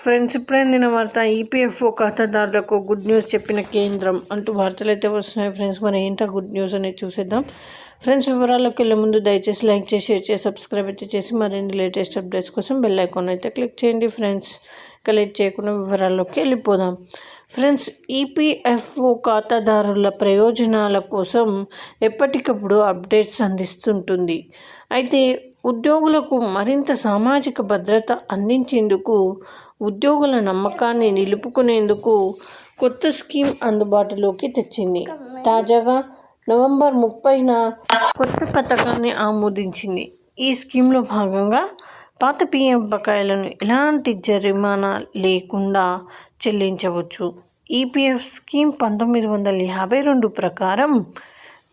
Friends, ఇప్పుడే నిన్న వార్త ఈపీఎఫ్ఓ ఖాతాదారులకు గుడ్ న్యూస్ చెప్పిన కేంద్రం అంటూ వార్తలు అయితే వస్తున్నాయి. ఫ్రెండ్స్, మరి ఏంటో గుడ్ న్యూస్ అనేది చూసేద్దాం. ఫ్రెండ్స్, వివరాల్లోకి వెళ్ళే ముందు దయచేసి లైక్ చేసి షేర్ చేసి సబ్స్క్రైబ్ అయితే చేసి మరిన్ని లేటెస్ట్ అప్డేట్స్ కోసం బెల్ ఐకాన్ అయితే క్లిక్ చేయండి. ఫ్రెండ్స్, కలెక్ట్ చేయకుండా వివరాల్లోకి వెళ్ళిపోదాం. ఫ్రెండ్స్, ఈపీఎఫ్ఓ ఖాతాదారుల ప్రయోజనాల కోసం ఎప్పటికప్పుడు అప్డేట్స్ అందిస్తుంటుంది. అయితే ఉద్యోగులకు మరింత సామాజిక భద్రత అందించేందుకు, ఉద్యోగుల నమ్మకాన్ని నిలుపుకునేందుకు కొత్త స్కీమ్ అందుబాటులోకి తెచ్చింది. తాజాగా నవంబర్ 30న కొత్త పథకాన్ని ఆమోదించింది. ఈ స్కీమ్లో భాగంగా పాత పీఎఫ్ బకాయిలను ఎలాంటి జరిమానా లేకుండా చెల్లించవచ్చు. ఈపీఎఫ్ స్కీమ్ 1952 ప్రకారం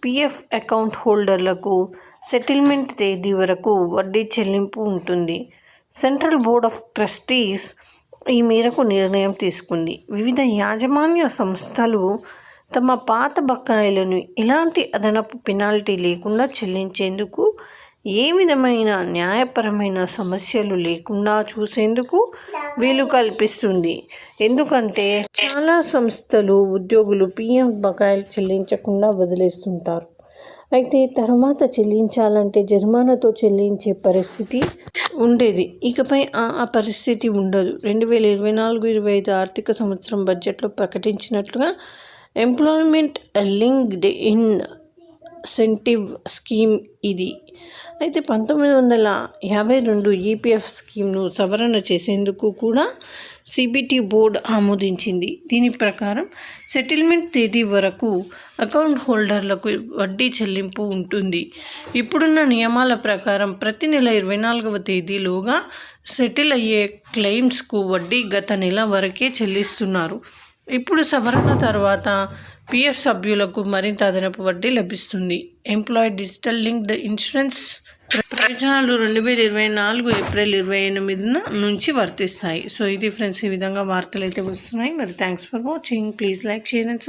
పీఎఫ్ అకౌంట్ హోల్డర్లకు సెటిల్మెంట్ తేదీ వరకు వడ్డీ చెల్లింపు ఉంటుంది. సెంట్రల్ బోర్డ్ ఆఫ్ ట్రస్టీస్ ఈ మేరకు నిర్ణయం తీసుకుంది. వివిధ యాజమాన్య సంస్థలు తమ పాత బకాయిలను ఎలాంటి అదనపు పెనాల్టీ లేకుండా చెల్లించేందుకు, ఏ విధమైన న్యాయపరమైన సమస్యలు లేకుండా చూసేందుకు వీలు కల్పిస్తుంది. ఎందుకంటే చాలా సంస్థలు ఉద్యోగులు పీఎఫ్ బకాయిలు చెల్లించకుండా వదిలేస్తుంటారు. అయితే తర్వాత చెల్లించాలంటే జరిమానాతో చెల్లించే పరిస్థితి ఉండేది. ఇకపై ఆ పరిస్థితి ఉండదు. 2024-25 ఆర్థిక సంవత్సరం బడ్జెట్లో ప్రకటించినట్లుగా ఎంప్లాయ్మెంట్ లింక్డ్ ఇన్సెంటివ్ స్కీమ్ ఇది. అయితే 1952 ఈపీఎఫ్ స్కీమ్ను సవరణ చేసేందుకు కూడా సిబిటి బోర్డు ఆమోదించింది. దీని ప్రకారం సెటిల్మెంట్ తేదీ వరకు అకౌంట్ హోల్డర్లకు వడ్డీ చెల్లింపు ఉంటుంది. ఇప్పుడున్న నియమాల ప్రకారం ప్రతి నెల 24వ తేదీలోగా సెటిల్ అయ్యే క్లెయిమ్స్కు వడ్డీ గత నెల వరకే చెల్లిస్తున్నారు. ఇప్పుడు సవరణ తర్వాత పీఎఫ్ సభ్యులకు మరింత అదనపు వడ్డీ లభిస్తుంది. ఎంప్లాయీ డిజిటల్ లింక్డ్ ఇన్సూరెన్స్ ప్రయోజనాలు 2024 ఏప్రిల్ 28న నుంచి వర్తిస్తాయి. సో ఇది ఫ్రెండ్స్, ఈ విధంగా వార్తలు అయితే వస్తున్నాయి. మరి thanks for watching. Please like, share and subscribe.